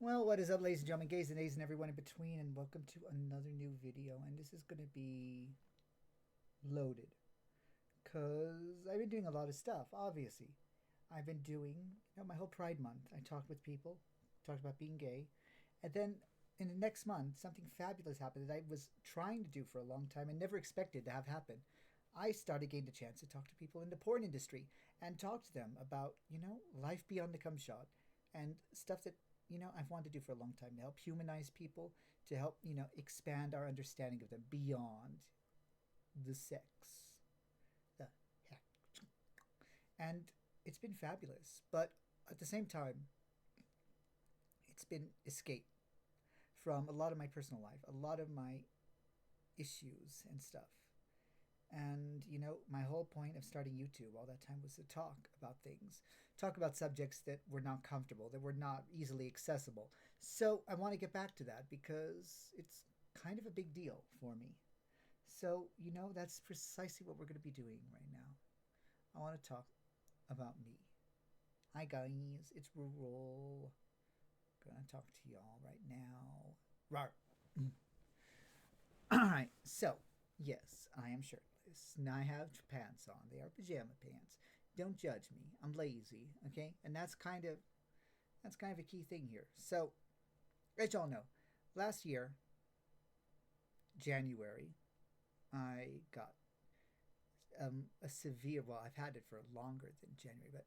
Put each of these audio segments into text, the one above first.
Well, what is up, ladies and gentlemen, gays and A's and everyone in between, and welcome to another new video. And this is going to be loaded because I've been doing a lot of stuff, obviously. I've been doing my whole Pride Month. I talked with people, talked about being gay, and then in the next month, something fabulous happened that I was trying to do for a long time and never expected to have happen. I started getting the chance to talk to people in the porn industry and talk to them about, life beyond the cum shot and stuff that, I've wanted to do for a long time to help humanize people, to help, expand our understanding of them beyond the sex. The heck. And it's been fabulous. But at the same time, it's been escape from a lot of my personal life, a lot of my issues and stuff. And, my whole point of starting YouTube all that time was to talk about things, talk about subjects that were not comfortable, that were not easily accessible. So I want to get back to that because it's kind of a big deal for me. So, that's precisely what we're going to be doing right now. I want to talk about me. Hi, guys, it's Rural. Gonna talk to y'all right now. Rawr. All right, so, yes, I am shirtless. Now I have pants on. They are pajama pants. Don't judge me. I'm lazy, okay? And that's kind of a key thing here. So, as y'all know, last year, January, I got a severe. Well, I've had it for longer than January, but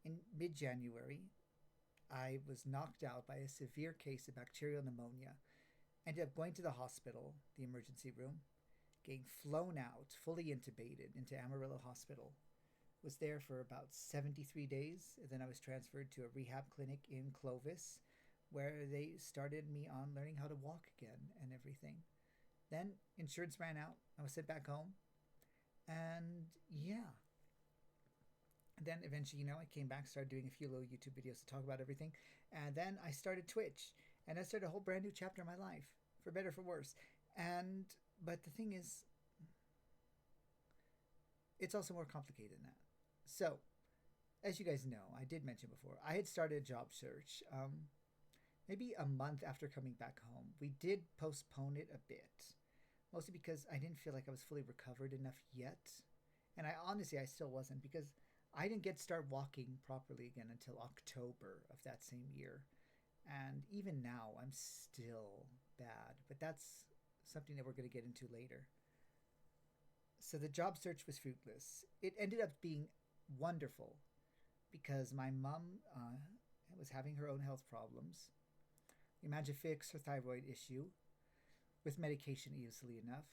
in mid-January, I was knocked out by a severe case of bacterial pneumonia. Ended up going to the hospital, the emergency room, getting flown out, fully intubated into Amarillo Hospital. Was there for about 73 days. And then I was transferred to a rehab clinic in Clovis, where they started me on learning how to walk again and everything. Then insurance ran out. I was sent back home. And yeah. And then eventually, I came back, started doing a few little YouTube videos to talk about everything. And then I started Twitch. And I started a whole brand new chapter of my life, for better, for worse. But the thing is, it's also more complicated than that. So, as you guys know, I did mention before, I had started a job search maybe a month after coming back home. We did postpone it a bit, mostly because I didn't feel like I was fully recovered enough yet. And I still wasn't, because I didn't get start walking properly again until October of that same year. And even now, I'm still bad, but that's something that we're going to get into later. So the job search was fruitless. It ended up being wonderful because my mom was having her own health problems. We managed to fix her thyroid issue with medication easily enough.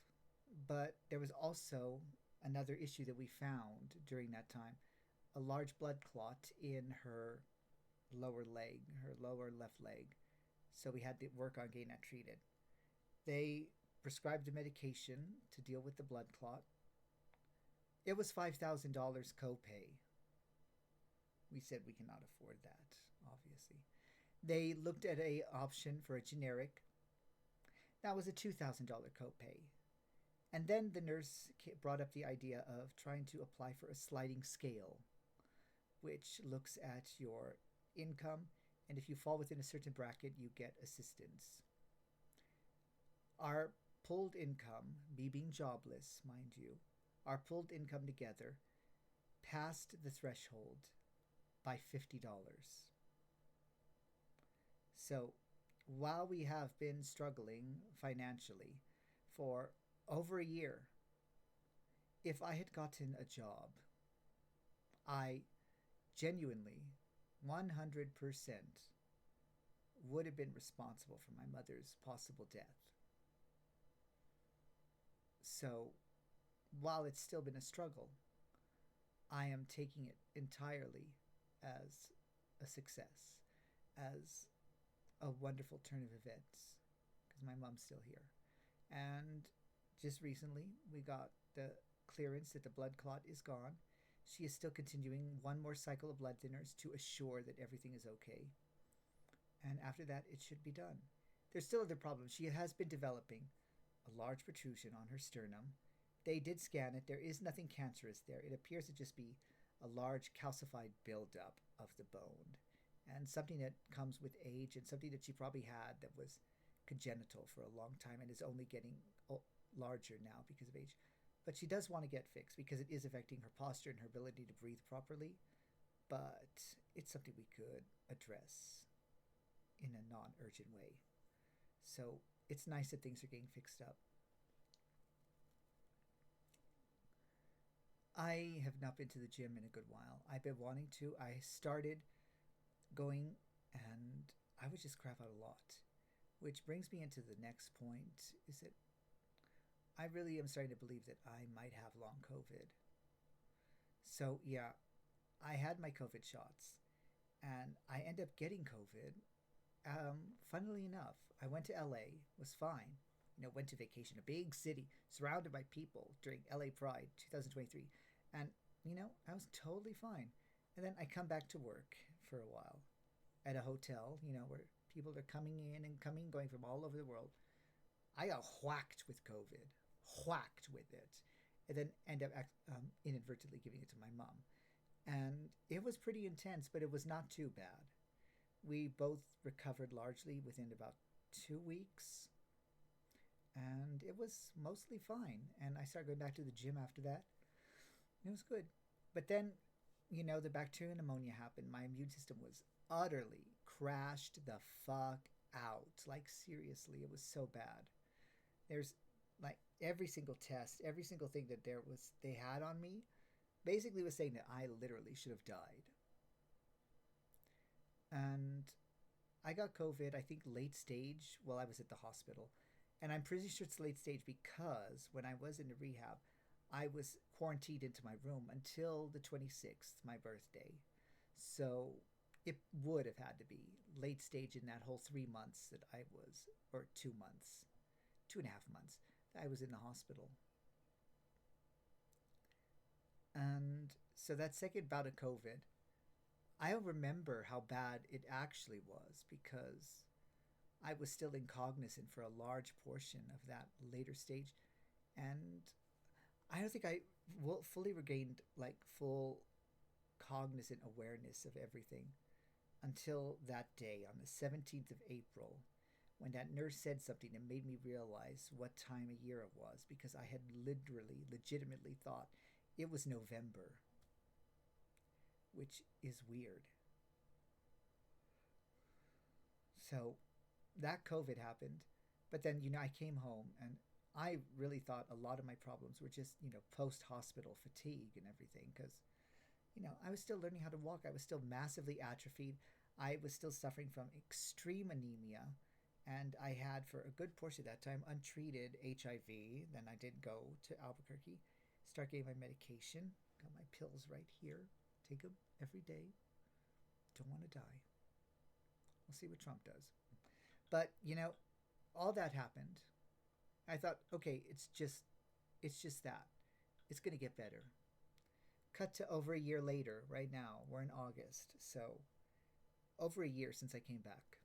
But there was also another issue that we found during that time, a large blood clot in her lower leg, her lower left leg. So we had to work on getting that treated. They prescribed a medication to deal with the blood clot. It was $5,000 copay. We said we cannot afford that, obviously. They looked at a option for a generic. That was a $2,000 copay. And then the nurse brought up the idea of trying to apply for a sliding scale, which looks at your income, and if you fall within a certain bracket, you get assistance. Our pulled income, me being jobless, mind you, our pulled income together passed the threshold by $50. So while we have been struggling financially for over a year, if I had gotten a job, I genuinely 100% would have been responsible for my mother's possible death. So while it's still been a struggle, I am taking it entirely as a success, as a wonderful turn of events, because my mom's still here. And just recently, we got the clearance that the blood clot is gone. She is still continuing one more cycle of blood thinners to assure that everything is okay. And after that, it should be done. There's still other problems. She has been developing a large protrusion on her sternum. They did scan it. There is nothing cancerous there. It appears to just be a large calcified buildup of the bone. and something that comes with age, and something that she probably had that was congenital for a long time and is only getting larger now because of age. But she does want to get fixed because it is affecting her posture and her ability to breathe properly. But it's something we could address in a non urgent way. So it's nice that things are getting fixed up. I have not been to the gym in a good while. I've been wanting to. I started going and I would just crap out a lot. Which brings me into the next point is that I really am starting to believe that I might have long COVID. So, yeah, I had my COVID shots and I ended up getting COVID. Funnily enough, I went to LA, was fine. Went to vacation, a big city, surrounded by people during LA Pride 2023. And, I was totally fine. And then I come back to work for a while at a hotel, where people are coming in and coming, going from all over the world. I got whacked with COVID, whacked with it, and then end up inadvertently giving it to my mom. And it was pretty intense, but it was not too bad. We both recovered largely within about 2 weeks, and it was mostly fine. And I started going back to the gym after that. It was good. But then, the bacterial pneumonia happened. My immune system was utterly crashed the fuck out. Like, seriously, it was so bad. There's like every single test, every single thing that they had on me basically was saying that I literally should have died. And I got COVID, I think late stage while I was at the hospital. And I'm pretty sure it's late stage because when I was in the rehab, I was quarantined into my room until the 26th, my birthday. So it would have had to be late stage in that whole 3 months that I was, or 2 months, 2.5 months, that I was in the hospital. And so that second bout of COVID, I don't remember how bad it actually was because I was still incognizant for a large portion of that later stage. And I don't think I fully regained like full cognizant awareness of everything until that day on the 17th of April when that nurse said something that made me realize what time of year it was because I had literally, legitimately thought it was November, which is weird. So that COVID happened, but then, I came home and I really thought a lot of my problems were just, post hospital fatigue and everything because, I was still learning how to walk. I was still massively atrophied. I was still suffering from extreme anemia. And I had, for a good portion of that time, untreated HIV. Then I did go to Albuquerque, start getting my medication. Got my pills right here. Take them every day. Don't want to die. We'll see what Trump does. But, all that happened. I thought, okay, it's just that. It's going to get better. Cut to over a year later, right now. We're in August. So, over a year since I came back.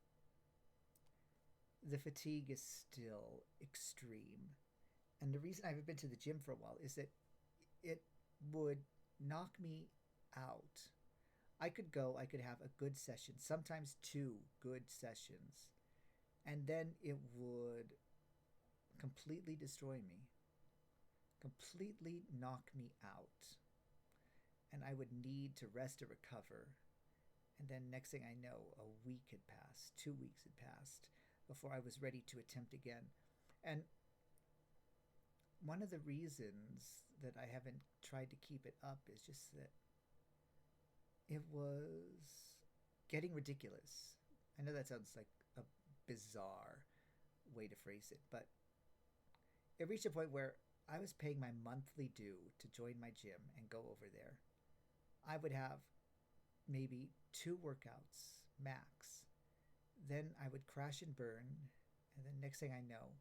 The fatigue is still extreme. And the reason I haven't been to the gym for a while is that it would knock me out. I could go, I could have a good session, sometimes two good sessions, and then it would completely destroy me, completely knock me out. And I would need to rest to recover. And then next thing I know, a week had passed, 2 weeks had passed before I was ready to attempt again. And one of the reasons that I haven't tried to keep it up is just that it was getting ridiculous. I know that sounds like a bizarre way to phrase it, but it reached a point where I was paying my monthly due to join my gym and go over there. I would have maybe 2 workouts max. Then I would crash and burn, and then next thing I know,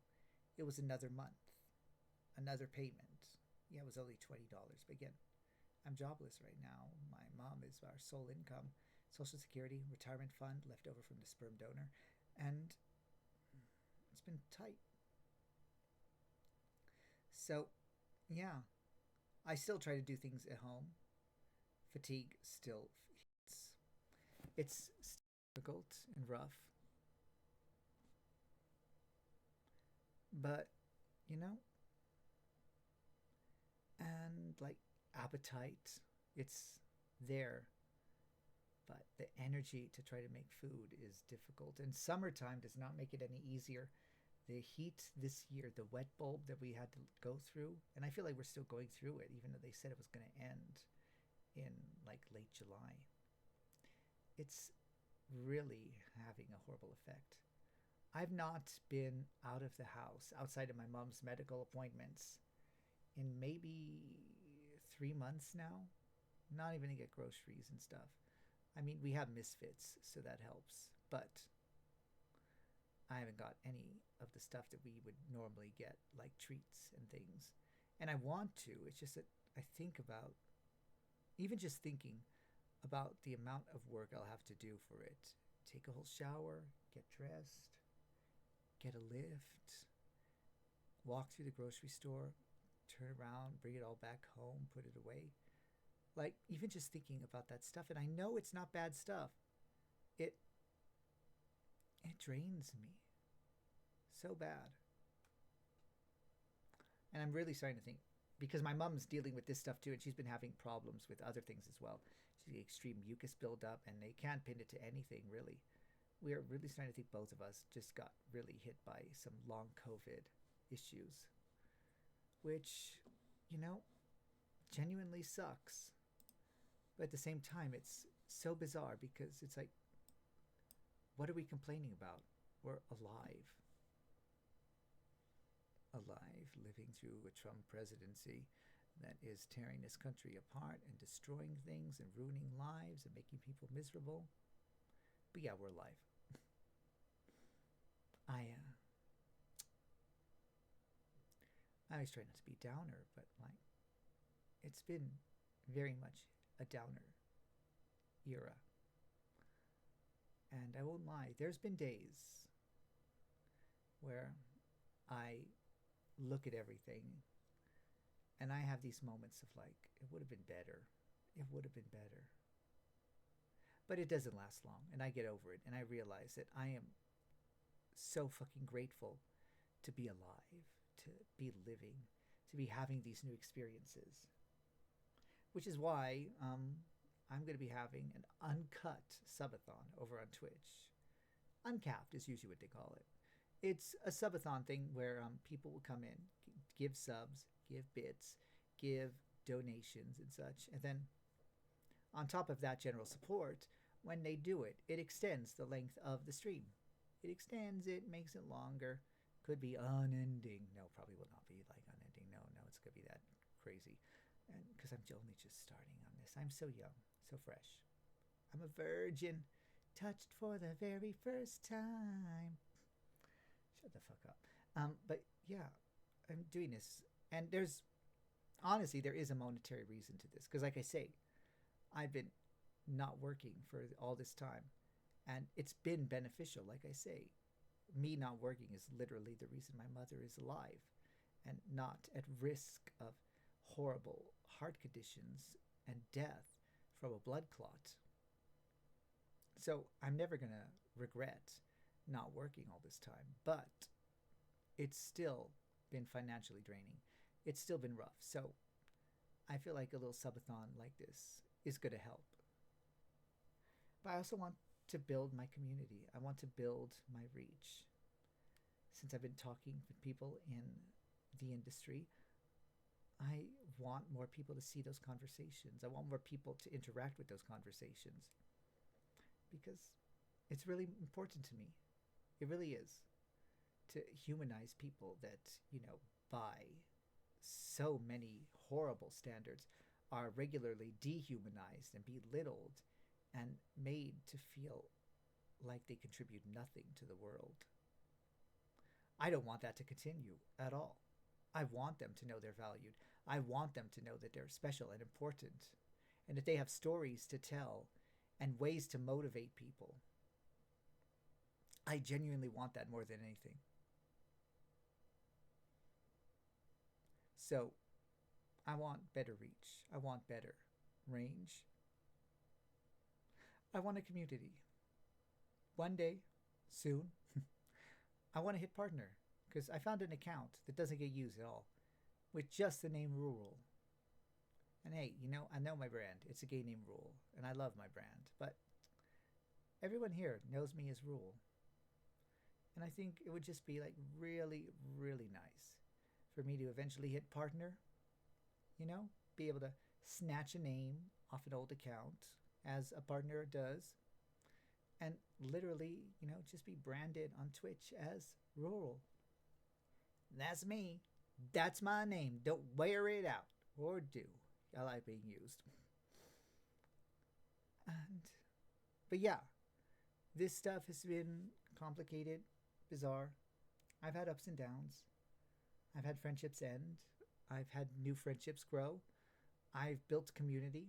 it was another month, another payment. Yeah, it was only $20, but again, I'm jobless right now. My mom is our sole income, Social Security, retirement fund left over from the sperm donor, and it's been tight. So, yeah, I still try to do things at home. Fatigue still hits. It's difficult and rough. But, you know, and like appetite, it's there, but the energy to try to make food is difficult. And summertime does not make it any easier. The heat this year, the wet bulb that we had to go through, and I feel like we're still going through it, even though they said it was going to end in like late July. It's really having a horrible effect. I've not been out of the house outside of my mom's medical appointments in maybe 3 months now. Not even to get groceries and stuff. I mean, we have misfits, so that helps. But I haven't got any of the stuff that we would normally get, like treats and things. And I want to. It's just that I think about, even just thinking about the amount of work I'll have to do for it. Take a whole shower, get dressed, get a lift, walk through the grocery store, turn around, bring it all back home, put it away. Like, even just thinking about that stuff, and I know it's not bad stuff. It it drains me so bad. And I'm really starting to think, because my mom's dealing with this stuff too, and she's been having problems with other things as well. She's got extreme mucus buildup, and they can't pin it to anything really. We're really starting to think both of us just got really hit by some long COVID issues, which, you know, genuinely sucks. But at the same time, it's so bizarre because it's like, what are we complaining about? We're alive. Alive, living through a Trump presidency that is tearing this country apart and destroying things and ruining lives and making people miserable. But yeah, we're alive. I always try not to be downer, but like, it's been very much a downer era. And I won't lie, there's been days where I look at everything and I have these moments of like, it would have been better. It would have been better. But it doesn't last long, and I get over it, and I realize that I am so fucking grateful to be alive, to be living, to be having these new experiences. Which is why I'm going to be having an uncut subathon over on Twitch. Uncapped is usually what they call it. It's a subathon thing where people will come in, give subs, give bits, give donations and such. And then on top of that general support, when they do it, it extends the length of the stream. It extends it, makes it longer. Could be unending. No, probably will not be like unending. No, it's going to be that crazy. And because I'm only just starting on this. I'm so young, so fresh. I'm a virgin, touched for the very first time. Shut the fuck up. But yeah, I'm doing this. And honestly, there is a monetary reason to this. Because like I say, I've been not working for all this time. And it's been beneficial, like I say. Me not working is literally the reason my mother is alive and not at risk of horrible heart conditions and death from a blood clot. So I'm never going to regret not working all this time. But it's still been financially draining. It's still been rough. So I feel like a little subathon like this is going to help. But I also want to build my community. I want to build my reach. Since I've been talking with people in the industry, I want more people to see those conversations. I want more people to interact with those conversations because it's really important to me. It really is, to humanize people that, by so many horrible standards are regularly dehumanized and belittled and made to feel like they contribute nothing to the world. I don't want that to continue at all. I want them to know they're valued. I want them to know that they're special and important and that they have stories to tell and ways to motivate people. I genuinely want that more than anything. So I want better reach. I want better range. I want a community. One day, soon, I want to hit partner because I found an account that doesn't get used at all with just the name Rural. And hey, I know my brand. It's a gay name Rule, and I love my brand. But everyone here knows me as Rule. And I think it would just be like really, really nice for me to eventually hit partner, you know, be able to snatch a name off an old account as a partner does, and literally, just be branded on Twitch as Rural. That's me. That's my name. Don't wear it out. Or do. I like being used. And, but yeah, this stuff has been complicated, bizarre. I've had ups and downs. I've had friendships end. I've had new friendships grow. I've built community.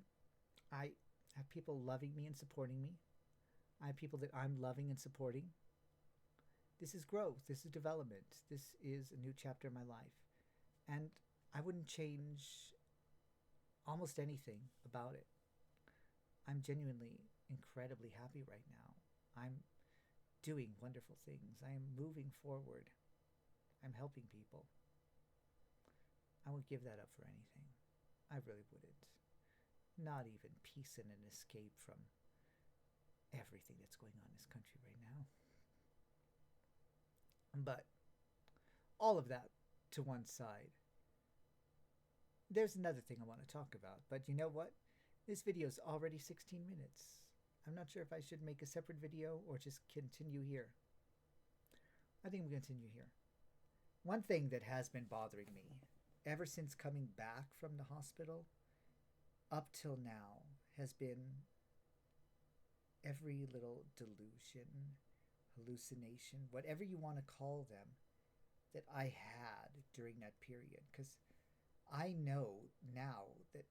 I have people loving me and supporting me. I have people that I'm loving and supporting. This is growth. This is development. This is a new chapter in my life. And I wouldn't change almost anything about it. I'm genuinely incredibly happy right now. I'm doing wonderful things. I am moving forward. I'm helping people. I wouldn't give that up for anything. I really wouldn't. Not even peace and an escape from everything that's going on in this country right now. But all of that to one side, there's another thing I want to talk about. But you know what? This video is already 16 minutes. I'm not sure if I should make a separate video or just continue here. I think we'll continue here. One thing that has been bothering me ever since coming back from the hospital up till now has been every little delusion, hallucination, whatever you want to call them, that I had during that period. Because I know now that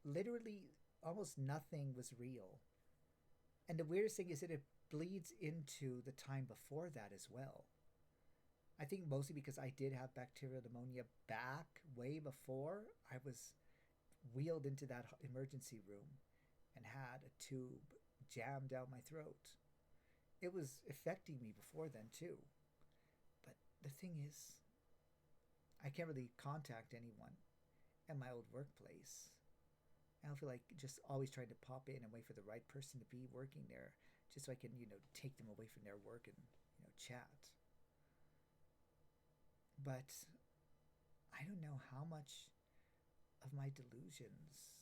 literally almost nothing was real. And the weirdest thing is that it bleeds into the time before that as well. I think mostly because I did have bacterial pneumonia back way before I was wheeled into that emergency room and had a tube jammed down my throat. It was affecting me before then too. But the thing is, I can't really contact anyone at my old workplace. I don't feel like just always trying to pop in and wait for the right person to be working there just so I can, take them away from their work and, chat. But I don't know how much of my delusions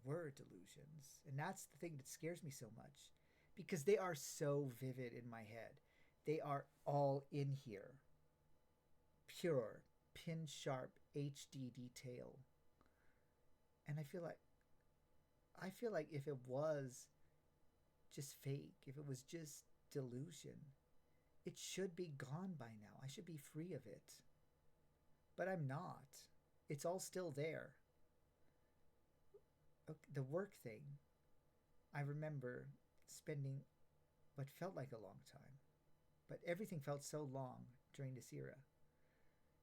were delusions. And that's the thing that scares me so much because they are so vivid in my head. They are all in here. Pure, pin sharp HD detail. And I feel like if it was just fake, if it was just delusion, it should be gone by now. I should be free of it. But I'm not. It's all still there. The work thing, I remember spending what felt like a long time, but everything felt so long during this era.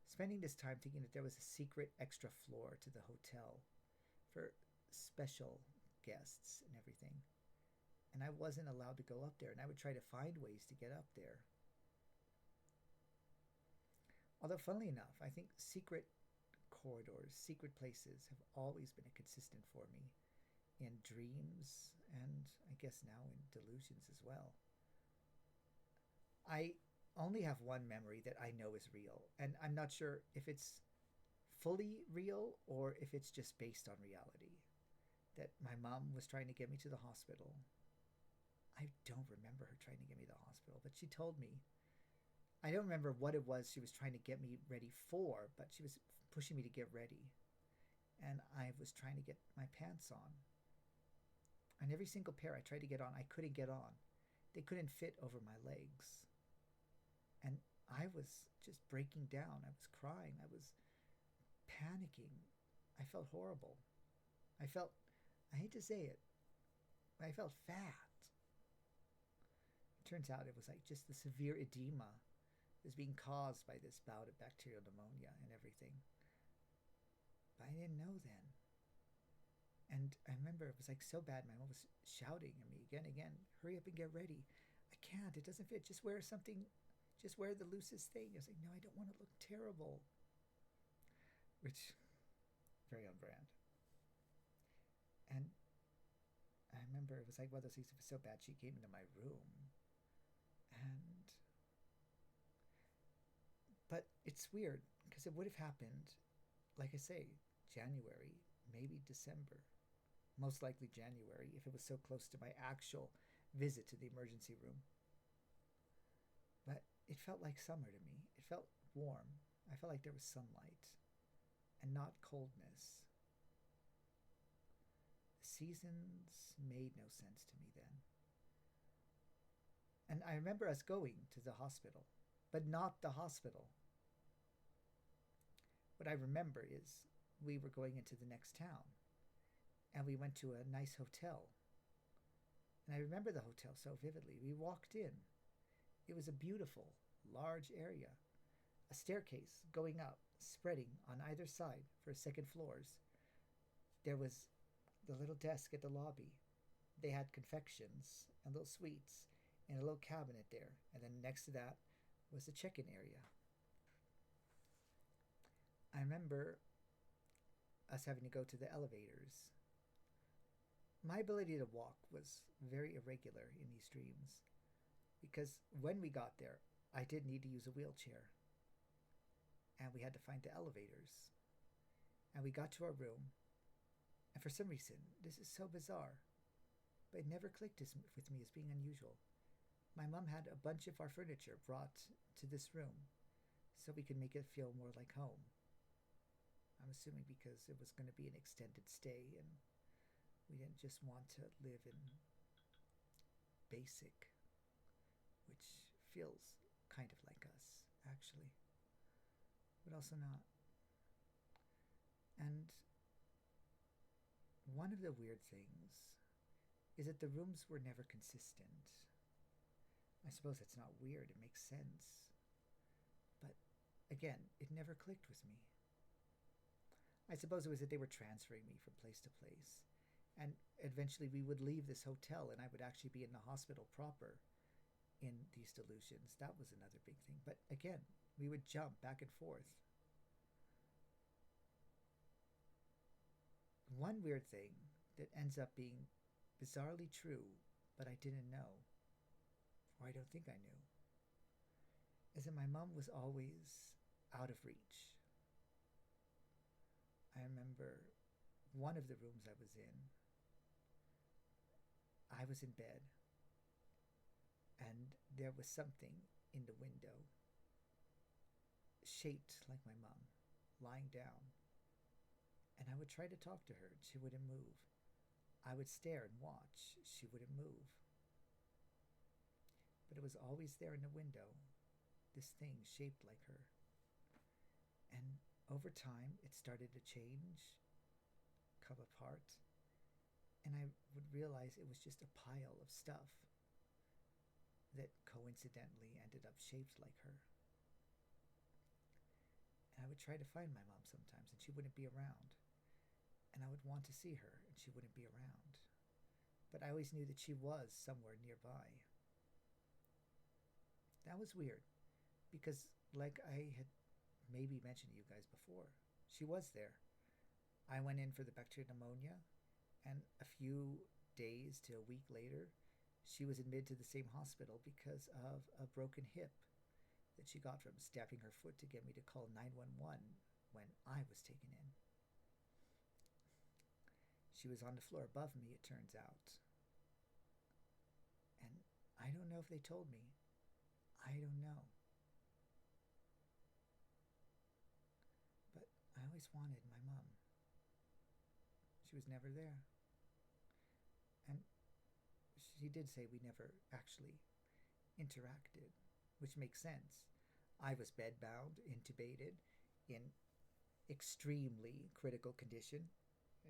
Spending this time thinking that there was a secret extra floor to the hotel for special guests and everything. And I wasn't allowed to go up there, and I would try to find ways to get up there. Although, funnily enough, I think secret corridors, secret places have always been a consistent for me in dreams and I guess now in delusions as well. I only have one memory that I know is real, and I'm not sure if it's fully real or if it's just based on reality. That my mom was trying to get me to the hospital. I don't remember her trying to get me to the hospital, but she told me. I don't remember what it was she was trying to get me ready for, but she was pushing me to get ready. And I was trying to get my pants on. And every single pair I tried to get on, I couldn't get on. They couldn't fit over my legs. And I was just breaking down. I was crying. I was panicking. I felt horrible. I hate to say it, but I felt fat. It turns out it was like just the severe edema was being caused by this bout of bacterial pneumonia and everything. But I didn't know then. And I remember it was like so bad. My mom was shouting at me again, hurry up and get ready. I can't. It doesn't fit. Just wear something. Just wear the loosest thing. I was like, no, I don't want to look terrible. Which, very on brand. And I remember it was like one of those things. It was so bad. She came into my room, and but it's weird because it would have happened, like I say, January, maybe December, most likely January, if it was so close to my actual visit to the emergency room. But it felt like summer to me. It felt warm. I felt like there was sunlight and not coldness. The seasons made no sense to me then. And I remember us going to the hospital, but not the hospital. What I remember is we were going into the next town, and we went to a nice hotel. And I remember the hotel so vividly. We walked in. It was a beautiful, large area, a staircase going up, spreading on either side for second floors. There was the little desk at the lobby. They had confections and little sweets and a little cabinet there. And then next to that was the check-in area. I remember us having to go to the elevators. My ability to walk was very irregular in these dreams because when we got there, I did need to use a wheelchair. And we had to find the elevators. And we got to our room. And for some reason, this is so bizarre, but it never clicked with me as being unusual. My mom had a bunch of our furniture brought to this room so we could make it feel more like home. I'm assuming because it was going to be an extended stay and we didn't just want to live in basic, which feels kind of like us, actually, but also not. And one of the weird things is that the rooms were never consistent. I suppose that's not weird, it makes sense. But again, it never clicked with me. I suppose it was that they were transferring me from place to place. And eventually we would leave this hotel and I would actually be in the hospital proper in these delusions. That was another big thing. But again, we would jump back and forth. One weird thing that ends up being bizarrely true, but I didn't know, or I don't think I knew, is that my mom was always out of reach. I remember one of the rooms I was in bed, and there was something in the window shaped like my mom, lying down. And I would try to talk to her, and she wouldn't move. I would stare and watch, she wouldn't move. But it was always there in the window, this thing shaped like her. And over time, it started to change, come apart, and I would realize it was just a pile of stuff that coincidentally ended up shaped like her. And I would try to find my mom sometimes, and she wouldn't be around. And I would want to see her, and she wouldn't be around. But I always knew that she was somewhere nearby. That was weird, because like I had maybe mentioned to you guys before, she was there. I went in for the bacterial pneumonia, and a few days to a week later, she was admitted to the same hospital because of a broken hip that she got from stamping her foot to get me to call 911 when I was taken in. She was on the floor above me, it turns out. And I don't know if they told me. I don't know. But I always wanted my mom. She was never there. And she did say we never actually interacted, which makes sense. I was bedbound, intubated, in extremely critical condition.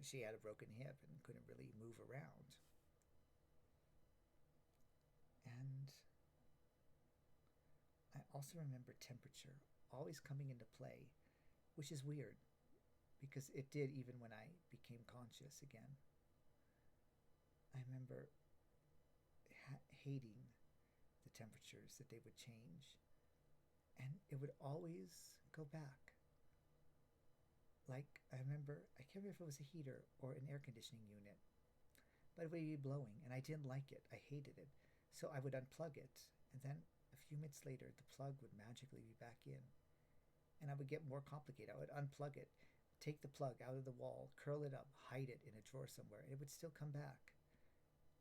She had a broken hip and couldn't really move around. And I also remember temperature always coming into play, which is weird because it did even when I became conscious again. I remember hating the temperatures that they would change, and it would always go back. Like, I remember, I can't remember if it was a heater or an air conditioning unit, but it would be blowing, and I didn't like it. I hated it. So I would unplug it, and then a few minutes later, the plug would magically be back in. And I would get more complicated. I would unplug it, take the plug out of the wall, curl it up, hide it in a drawer somewhere, and it would still come back.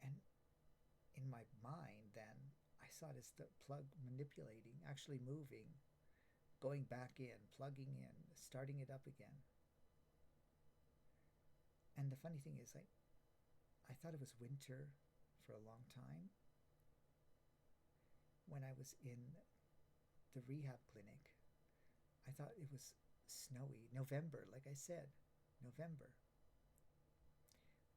And in my mind, then, I saw it as the plug manipulating, actually moving, going back in, plugging in, starting it up again. And the funny thing is, I thought it was winter for a long time. When I was in the rehab clinic, I thought it was snowy. November, like I said, November.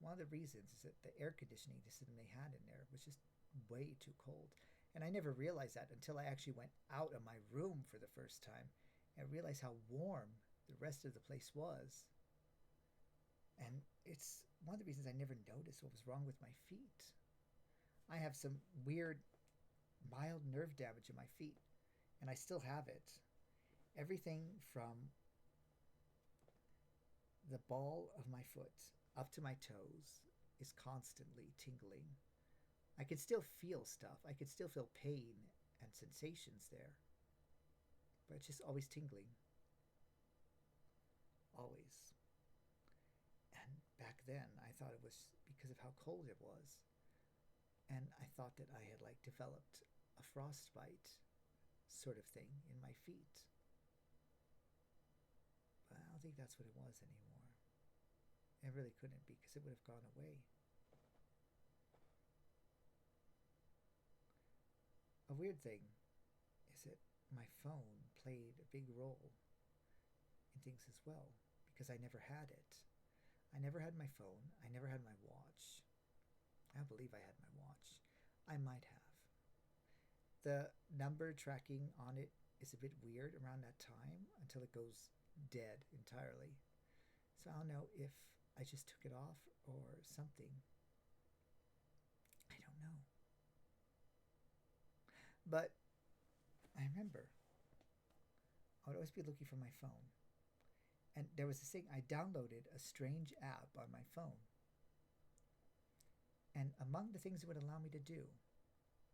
One of the reasons is that the air conditioning system they had in there was just way too cold. And I never realized that until I actually went out of my room for the first time and realized how warm the rest of the place was. And it's one of the reasons I never noticed what was wrong with my feet. I have some weird, mild nerve damage in my feet, and I still have it. Everything from the ball of my foot up to my toes is constantly tingling. I can still feel stuff. I can still feel pain and sensations there, but it's just always tingling. Always. And back then, I thought it was because of how cold it was. And I thought that I had developed a frostbite sort of thing in my feet. But I don't think that's what it was anymore. It really couldn't be, because it would have gone away. A weird thing is that my phone played a big role in things as well, because I never had it. I never had my phone. I never had my watch. I don't believe I had my watch. I might have. The number tracking on it is a bit weird around that time until it goes dead entirely. So I don't know if I just took it off or something. I don't know. But I remember I would always be looking for my phone. And there was this thing, I downloaded a strange app on my phone. And among the things it would allow me to do,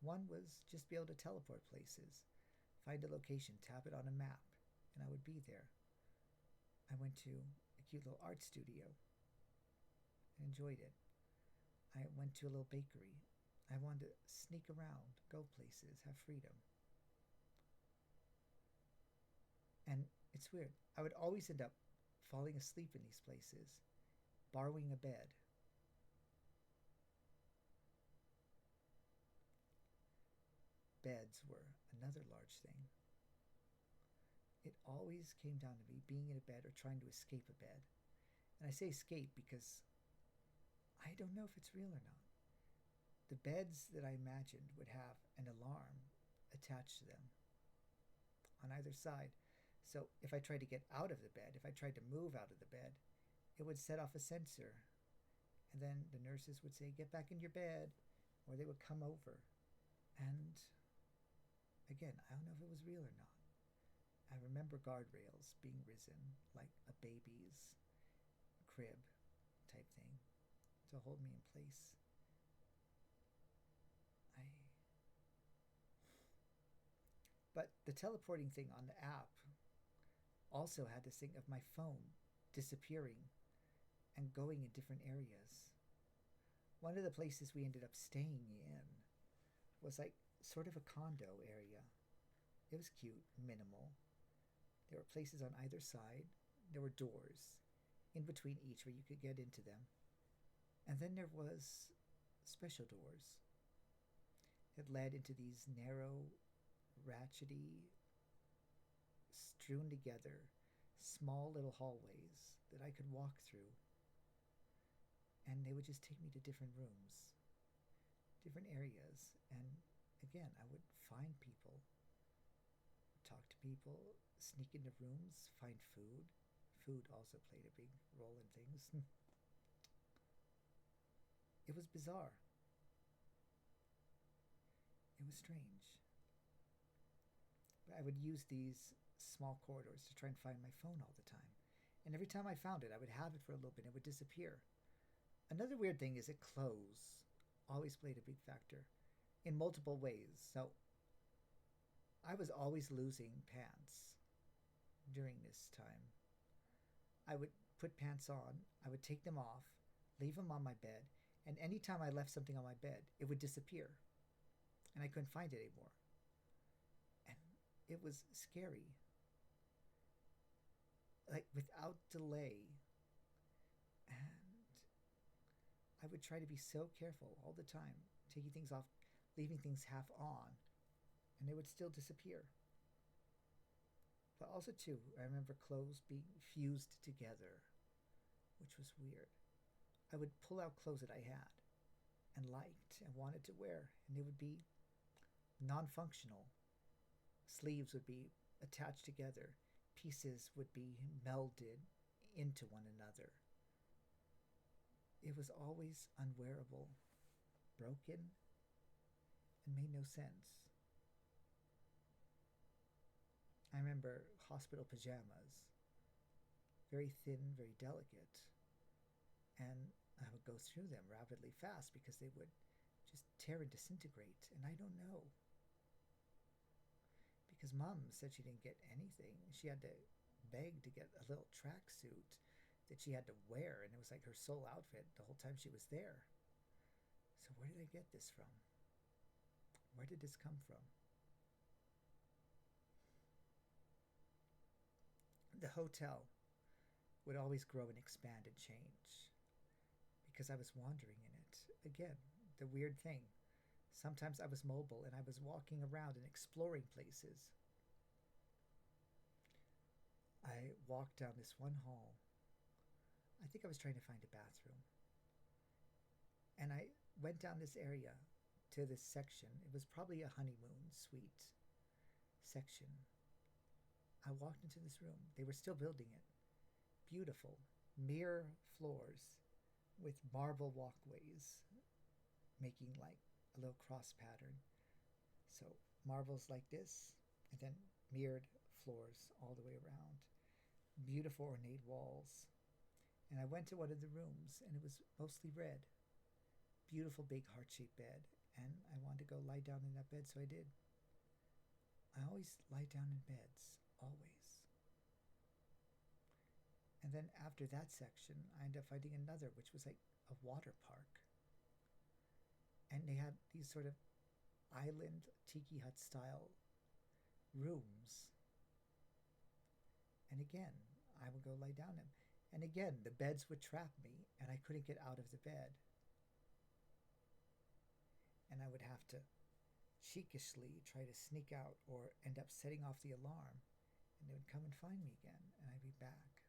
one was just be able to teleport places, find a location, tap it on a map, and I would be there. I went to a cute little art studio and enjoyed it. I went to a little bakery. I wanted to sneak around, go places, have freedom. And it's weird. I would always end up falling asleep in these places, borrowing a bed. Beds were another large thing. It always came down to me being in a bed or trying to escape a bed. And I say escape because I don't know if it's real or not. The beds that I imagined would have an alarm attached to them on either side. So if I tried to get out of the bed, if I tried to move out of the bed, it would set off a sensor. And then the nurses would say, "Get back in your bed," or they would come over. And again, I don't know if it was real or not. I remember guardrails being risen, like a baby's crib type thing, to hold me in place. But the teleporting thing on the app also had this thing of my phone disappearing and going in different areas. One of the places we ended up staying in was sort of a condo area. It was cute, minimal. There were places on either side. There were doors in between each where you could get into them. And then there was special doors that led into these narrow, ratchety, strewn together, small little hallways that I could walk through. And they would just take me to different rooms, different areas. And again, I would find people, talk to people, sneak into rooms, find food. Food also played a big role in things. It was bizarre. It was strange. But I would use these small corridors to try and find my phone all the time. And every time I found it, I would have it for a little bit and it would disappear. Another weird thing is that clothes always played a big factor in multiple ways. So I was always losing pants during this time. I would put pants on, I would take them off, leave them on my bed, and anytime I left something on my bed, it would disappear. And I couldn't find it anymore. And it was scary. Like without delay. And I would try to be so careful all the time, taking things off, leaving things half on, and they would still disappear. But also, too, I remember clothes being fused together, which was weird. I would pull out clothes that I had and liked and wanted to wear, and they would be non functional. Sleeves would be attached together, pieces would be melded into one another. It was always unwearable, broken, and made no sense. I remember hospital pajamas, very thin, very delicate, and I would go through them rapidly fast because they would just tear and disintegrate, and I don't know. Because mom said she didn't get anything. She had to beg to get a little tracksuit that she had to wear, and it was like her sole outfit the whole time she was there. So where did I get this from? Where did this come from? The hotel would always grow and expand and change because I was wandering in it. Again, the weird thing. Sometimes I was mobile and I was walking around and exploring places. I walked down this one hall. I think I was trying to find a bathroom. And I went down this area to this section. It was probably a honeymoon suite section. I walked into this room. They were still building it. Beautiful. Mirror floors with marble walkways making like a little cross pattern. So marbles like this, and then mirrored floors all the way around. Beautiful ornate walls. And I went to one of the rooms, and it was mostly red. Beautiful big heart-shaped bed. And I wanted to go lie down in that bed, so I did. I always lie down in beds. Always. And then after that section, I ended up finding another, which was like a water park. And they had these sort of island tiki hut style rooms. And again, I would go lie down in them. And again, the beds would trap me, and I couldn't get out of the bed. And I would have to cheekishly try to sneak out or end up setting off the alarm, and they would come and find me again, and I'd be back.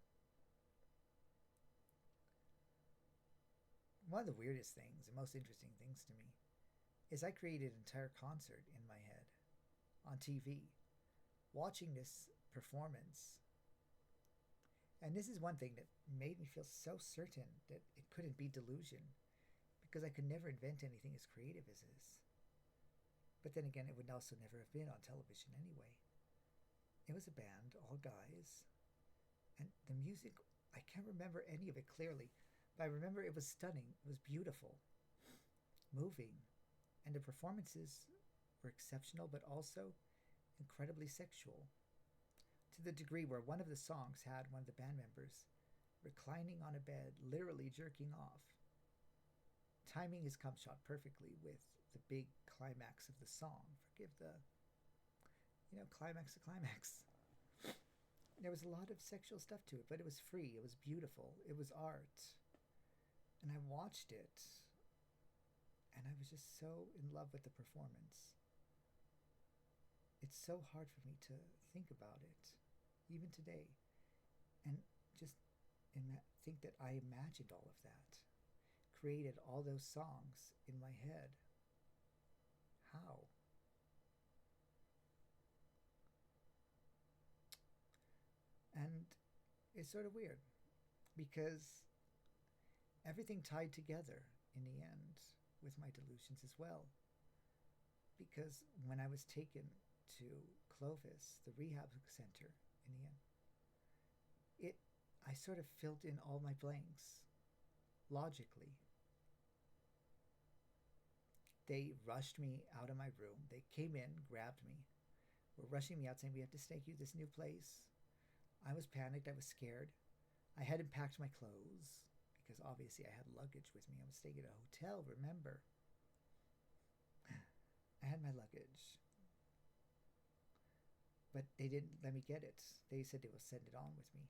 One of the weirdest things and most interesting things to me is I created an entire concert in my head on TV, watching this performance. And this is one thing that made me feel so certain that it couldn't be delusion, because I could never invent anything as creative as this. But then again, it would also never have been on television anyway. It was a band, all guys, and the music, I can't remember any of it clearly, but I remember it was stunning, it was beautiful, moving, and the performances were exceptional, but also incredibly sexual, to the degree where one of the songs had one of the band members reclining on a bed, literally jerking off, timing his cum shot perfectly with the big climax of the song. Forgive the climax to climax. There was a lot of sexual stuff to it, but it was free, it was beautiful, it was art. And I watched it, and I was just so in love with the performance. It's so hard for me to think about it, even today, and just think that I imagined all of that, created all those songs in my head. How? And it's sort of weird because everything tied together in the end with my delusions as well. because when I was taken to Clovis, the rehab center in the end, it I sort of filled in all my blanks logically. They rushed me out of my room. They came in, grabbed me, were rushing me out, saying, "We have to take you to this new place." I was panicked. I was scared. I hadn't packed my clothes because obviously I had luggage with me. I was staying at a hotel, remember? I had my luggage, but they didn't let me get it. They said they will send it on with me.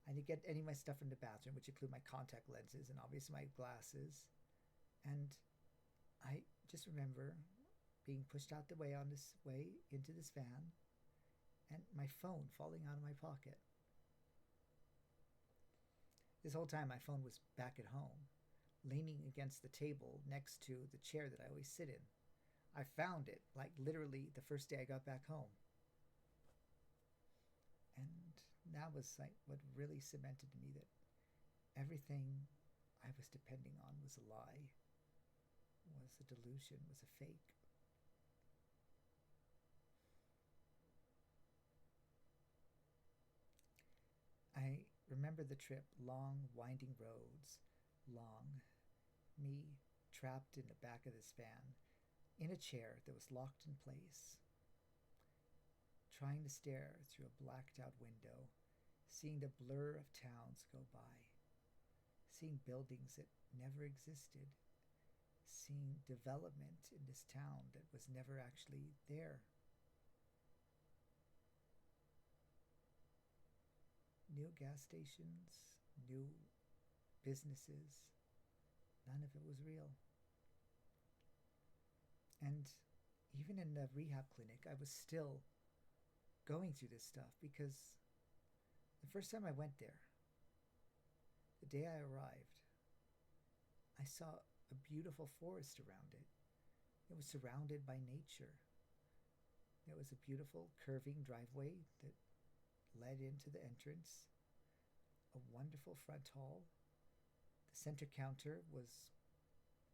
I didn't get any of my stuff from the bathroom, which include my contact lenses and obviously my glasses. And I just remember being pushed out the way on this way into this van and my phone falling out of my pocket. This whole time, my phone was back at home, leaning against the table next to the chair that I always sit in. I found it, like literally the first day I got back home. And that was like what really cemented to me that everything I was depending on was a lie, was a delusion, was a fake. I remember the trip, long, winding roads, long, me trapped in the back of this van, in a chair that was locked in place, trying to stare through a blacked out window, seeing the blur of towns go by, seeing buildings that never existed, seeing development in this town that was never actually there. New gas stations, new businesses, none of it was real. And even in the rehab clinic, I was still going through this stuff because the first time I went there, the day I arrived, I saw a beautiful forest around it. It was surrounded by nature. There was a beautiful curving driveway that led into the entrance, a wonderful front hall. The center counter was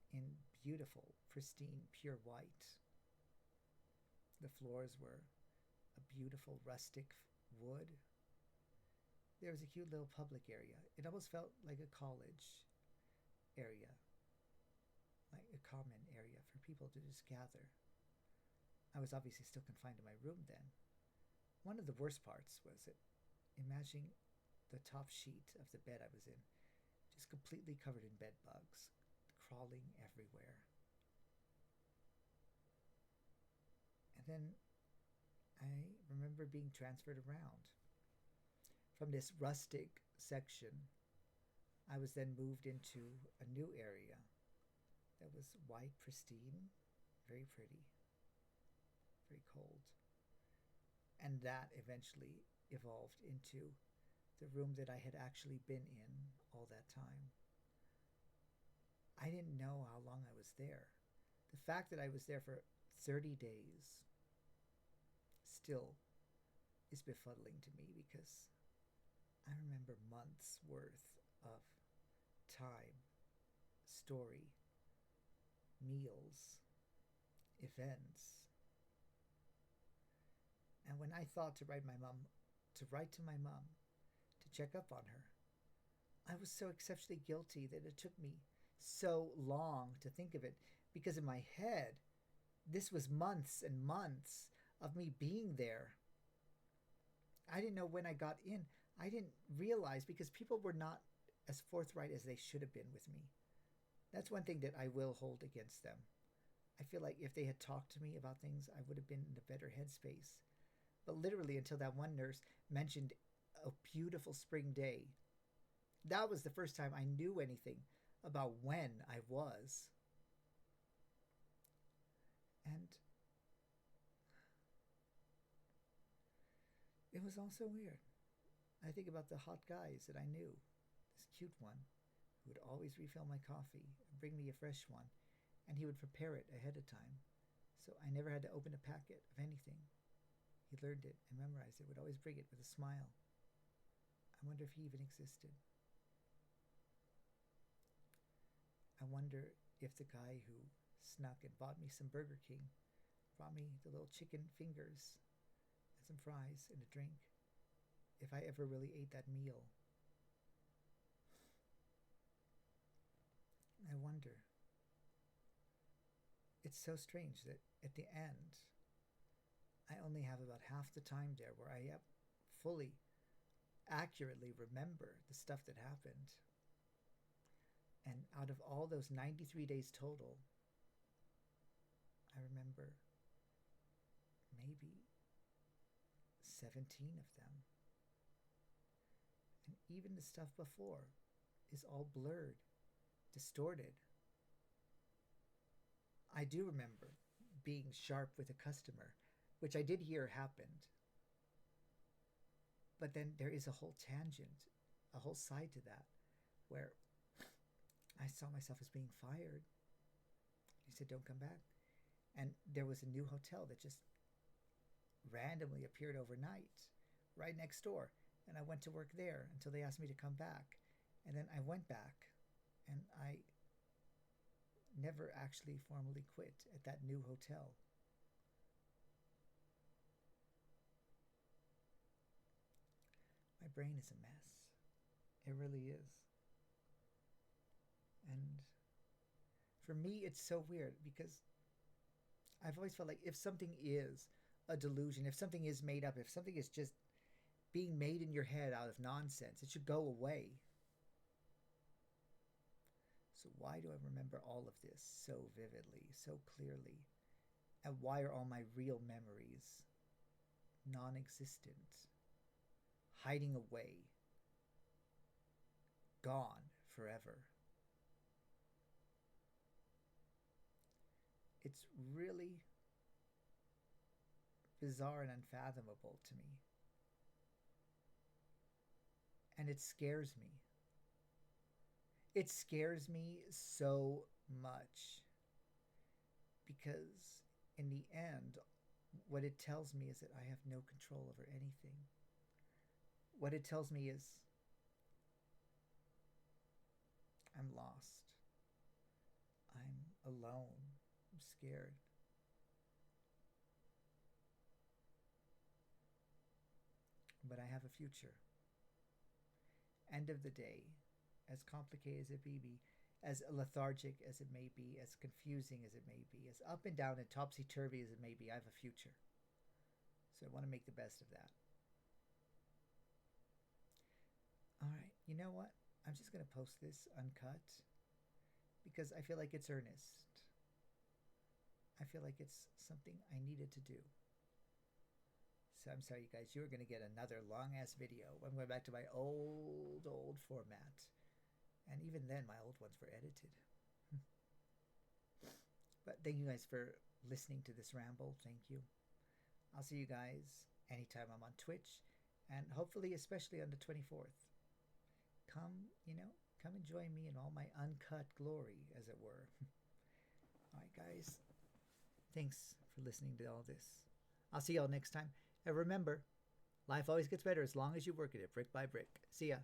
in beautiful, pristine, pure white. The floors were a beautiful rustic wood. There was a cute little public area. It almost felt like a college area, like a common area for people to just gather. I was obviously still confined to my room then. One of the worst parts was that imagining the top sheet of the bed I was in, just completely covered in bed bugs, crawling everywhere. And then I remember being transferred around. From this rustic section, I was then moved into a new area that was white, pristine, very pretty, very cold. And that eventually evolved into the room that I had actually been in all that time. I didn't know how long I was there. The fact that I was there for 30 days still is befuddling to me because I remember months worth of time, story, meals, events. And when I thought to write to my mom, to check up on her, I was so exceptionally guilty that it took me so long to think of it because in my head, this was months and months of me being there. I didn't know when I got in. I didn't realize because people were not as forthright as they should have been with me. That's one thing that I will hold against them. I feel like if they had talked to me about things, I would have been in a better headspace. But literally until that one nurse mentioned a beautiful spring day, that was the first time I knew anything about when I was. And it was also weird. I think about the hot guys that I knew. This cute one who would always refill my coffee and bring me a fresh one, and he would prepare it ahead of time, so I never had to open a packet of anything. He learned it and memorized it, would always bring it with a smile. I wonder if he even existed. I wonder if the guy who snuck and bought me some Burger King brought me the little chicken fingers and some fries and a drink. If I ever really ate that meal, I wonder. It's so strange that at the end, I only have about half the time there where I fully, accurately remember the stuff that happened. And out of all those 93 days total, I remember maybe 17 of them. And even the stuff before is all blurred, distorted. I do remember being sharp with a customer, which I did hear happened. But then there is a whole tangent, a whole side to that, where I saw myself as being fired. He said, don't come back. And there was a new hotel that just randomly appeared overnight right next door. And I went to work there until they asked me to come back. And then I went back, and I never actually formally quit at that new hotel. My brain is a mess. It really is. And for me, it's so weird because I've always felt like if something is a delusion, if something is made up, if something is just being made in your head out of nonsense, it should go away. So why do I remember all of this so vividly, so clearly? And why are all my real memories non-existent, hiding away, gone forever? It's really bizarre and unfathomable to me. And it scares me. It scares me so much because in the end, what it tells me is that I have no control over anything. What it tells me is I'm lost. I'm alone. I'm scared. But I have a future. End of the day, as complicated as it may be, as lethargic as it may be, as confusing as it may be, as up and down and topsy-turvy as it may be, I have a future. So I want to make the best of that. All right, you know what? I'm just going to post this uncut because I feel like it's earnest. I feel like it's something I needed to do. So I'm sorry, you guys, you're going to get another long-ass video. I'm going back to my old format. And even then, my old ones were edited. But thank you guys for listening to this ramble. Thank you. I'll see you guys anytime I'm on Twitch. And hopefully, especially on the 24th. Come and join me in all my uncut glory, as it were. All right, guys. Thanks for listening to all this. I'll see y'all next time. And remember, life always gets better as long as you work at it brick by brick. See ya.